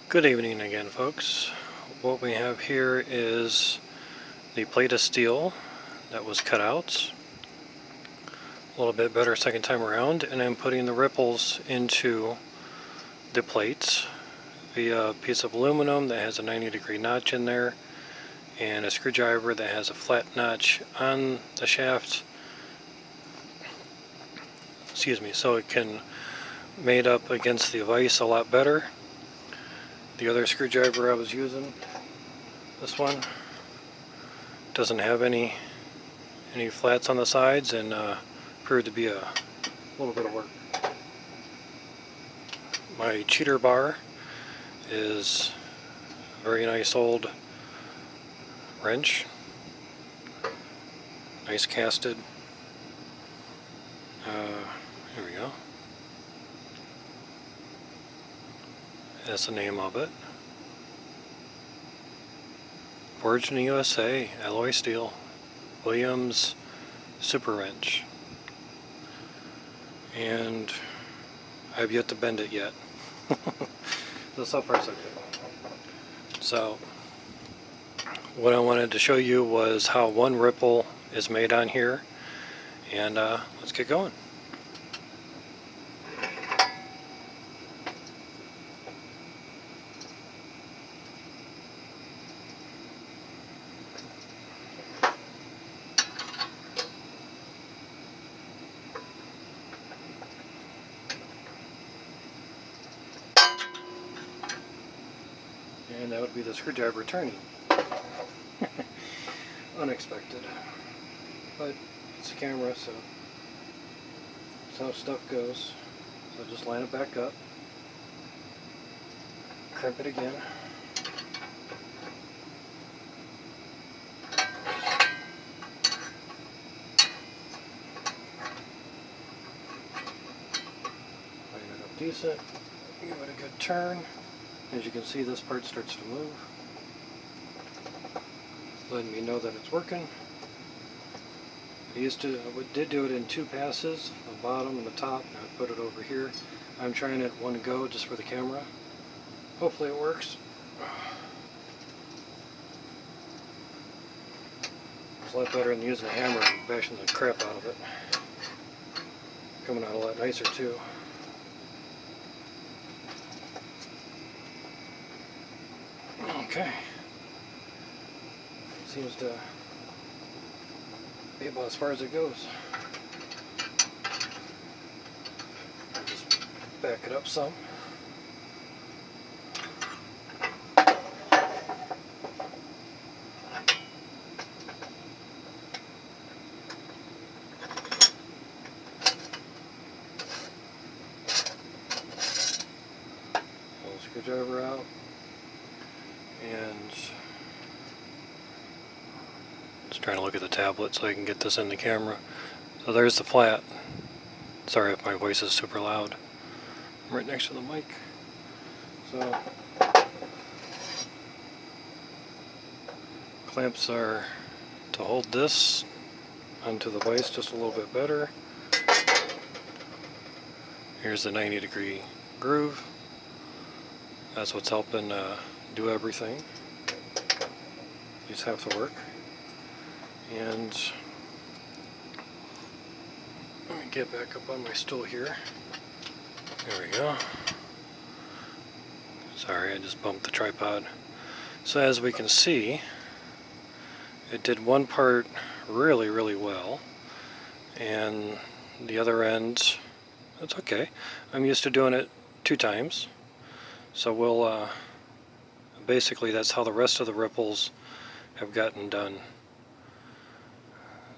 Good evening again, folks. What we have here is the plate of steel that was cut out. A little bit better second time around, and I'm putting the ripples into the plates via a piece of aluminum that has a 90-degree notch in there and a screwdriver that has a flat notch on the shaft, so it can mate up against the vise a lot better. The other screwdriver I was using, this one, doesn't have any flats on the sides and proved to be a little bit of work. My cheater bar is a very nice old wrench, nice casted. Here we go. That's the name of it. Forged in the USA, alloy steel, Williams Super Wrench. And I've yet to bend it yet. So far so good. So what I wanted to show you was how one ripple is made on here, and let's get going. And that would be the screwdriver turning. Unexpected. But it's a camera, so that's how stuff goes. So just line it back up. Crimp it again. Line it up decent. Give it a good turn. As you can see, this part starts to move, letting me know that it's working. I did do it in 2 passes, the bottom and the top, and I put it over here. I'm trying it one go just for the camera. Hopefully it works. It's a lot better than using a hammer and bashing the crap out of it. Coming out a lot nicer too. Okay. Seems to be about as far as it goes. Just back it up some. Pull the screwdriver out. And just trying to look at the tablet so I can get this in the camera. So there's the flat. Sorry if my voice is super loud. I'm right next to the mic. So clamps are to hold this onto the vise just a little bit better. Here's the 90-degree groove. That's what's helping do everything. These have to work. And let me get back up on my stool here. There we go. Sorry, I just bumped the tripod. So as we can see, it did one part really, really well, and the other end, that's okay. I'm used to doing it 2 times. So we'll basically that's how the rest of the ripples have gotten done.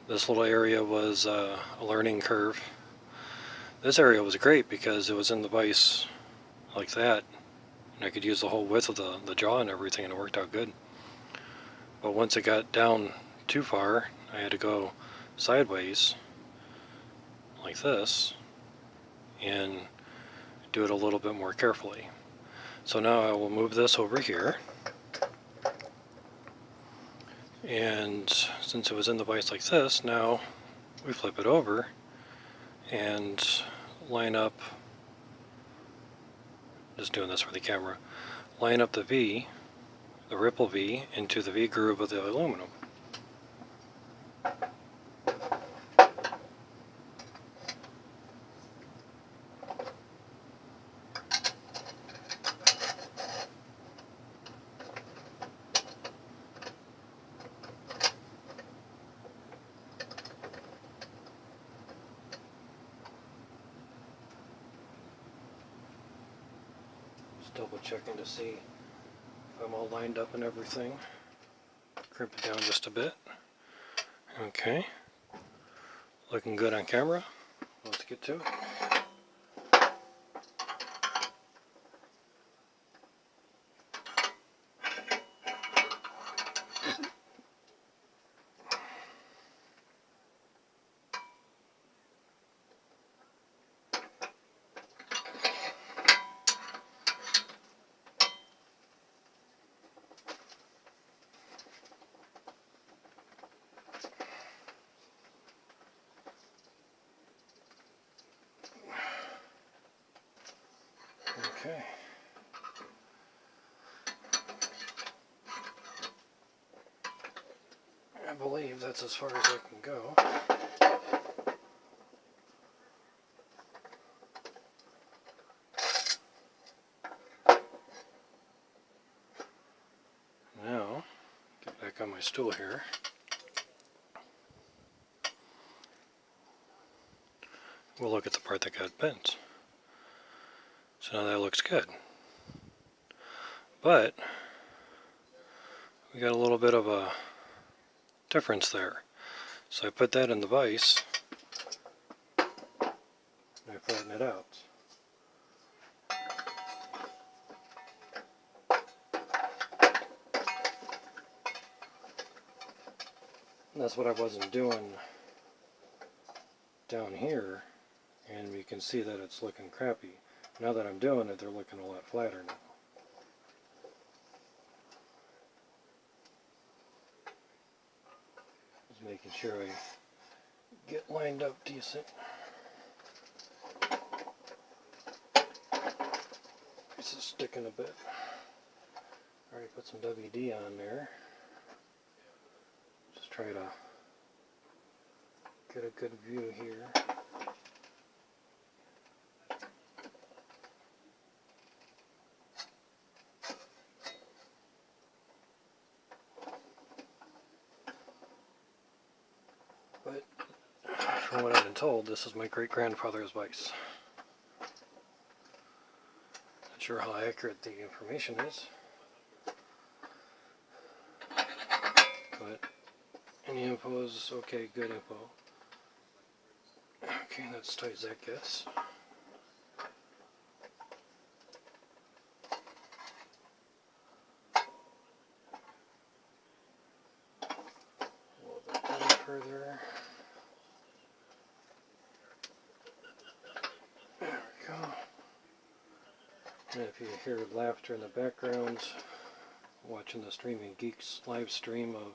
This little area was a learning curve. This area was great because it was in the vise like that, and I could use the whole width of the jaw and everything, and it worked out good. But once it got down too far, I had to go sideways like this and do it a little bit more carefully. So now I will move this over here, and since it was in the vise like this, now we flip it over and line up, just doing this for the camera, line up the V, the ripple V, into the V groove of the aluminum. Just double checking to see if I'm all lined up and everything. Crimp it down just a bit. Okay. Looking good on camera. Let's get to it. Okay. I believe that's as far as I can go. Now, get back on my stool here. We'll look at the part that got bent. So now that looks good. But we got a little bit of a difference there. So I put that in the vise and I flatten it out. And that's what I wasn't doing down here, and you can see that it's looking crappy. Now that I'm doing it, they're looking a lot flatter now. Just making sure I get lined up decent. This is sticking a bit. Already put some WD on there. Just try to get a good view here. But from what I've been told, this is my great-grandfather's vise. Not sure how accurate the information is, but any info is okay, good info. Okay, that's as tight as that gets. A little bit down further. There we go. And if you hear laughter in the background, watching the Streaming Geeks live stream of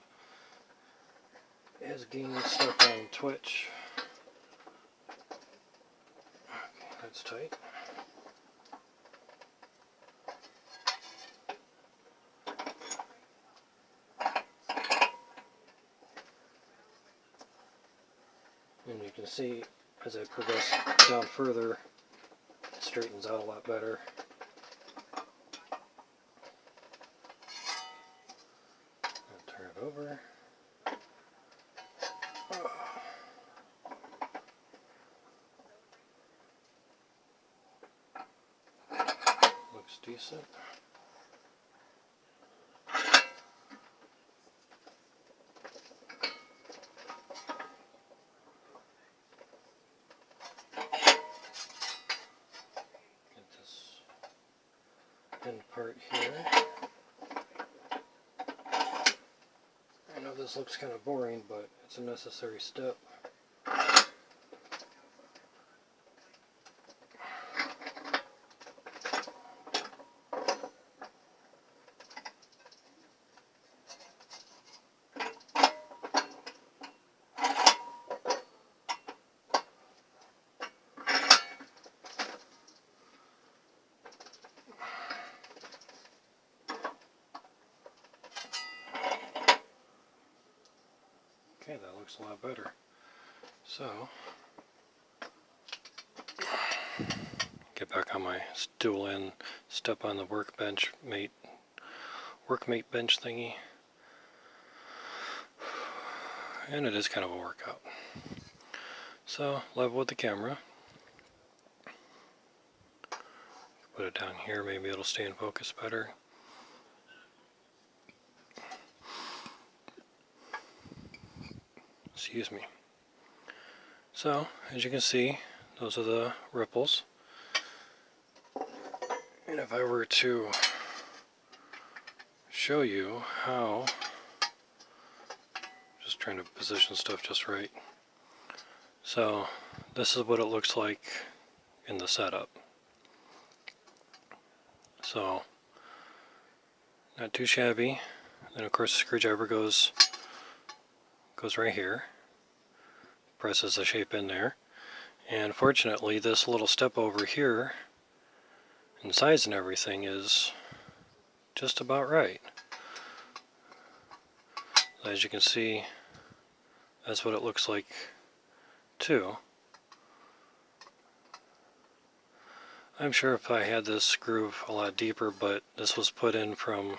his gaming stuff on Twitch. Okay, that's tight. And you can see as I progress down further, it straightens out a lot better. I'll turn it over. Looks decent. Get this end part here. I know this looks kind of boring, but it's a necessary step. Okay, that looks a lot better. So, get back on my stool and step on the workmate bench thingy. And it is kind of a workout. So, level with the camera. Put it down here, maybe it'll stay in focus better. Excuse me. So, as you can see, those are the ripples. And if I were to show you how, just trying to position stuff just right. So, this is what it looks like in the setup. So, not too shabby. Then of course the screwdriver goes right here. Presses the shape in there. And fortunately this little step over here and size and everything is just about right. As you can see, that's what it looks like too. I'm sure if I had this groove a lot deeper, but this was put in from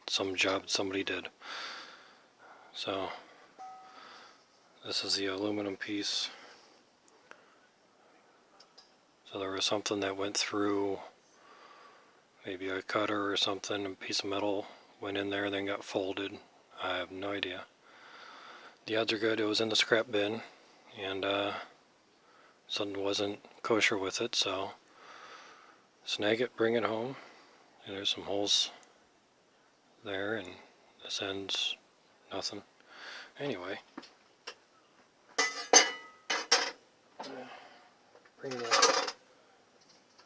some job somebody did. So this is the aluminum piece. So there was something that went through, maybe a cutter or something, a piece of metal went in there, then got folded. I have no idea. The odds are good it was in the scrap bin, and something wasn't kosher with it, so snag it, bring it home. And there's some holes there, and this end's nothing. Anyway,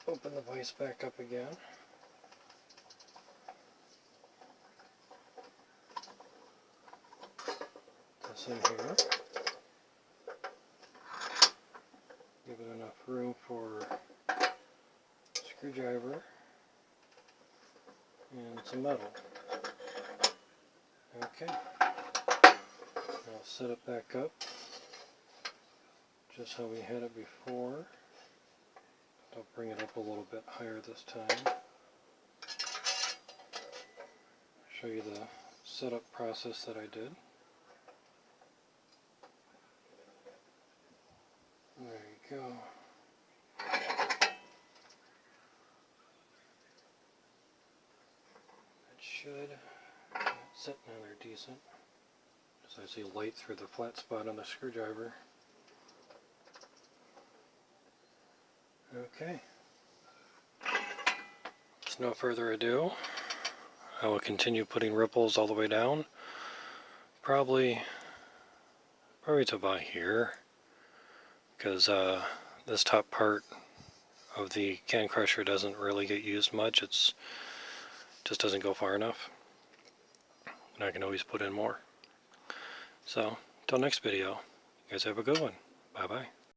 open the vise back up again. This in here. Give it enough room for screwdriver and some metal. Okay. I'll set it back up just how we had it before. I'll bring it up a little bit higher this time. Show you the setup process that I did. There you go. It should sit in there decent. As I see light through the flat spot on the screwdriver. Okay. With no further ado, I will continue putting ripples all the way down. Probably to about here, because this top part of the can crusher doesn't really get used much. It's just doesn't go far enough, and I can always put in more. So, till next video, you guys have a good one. Bye bye.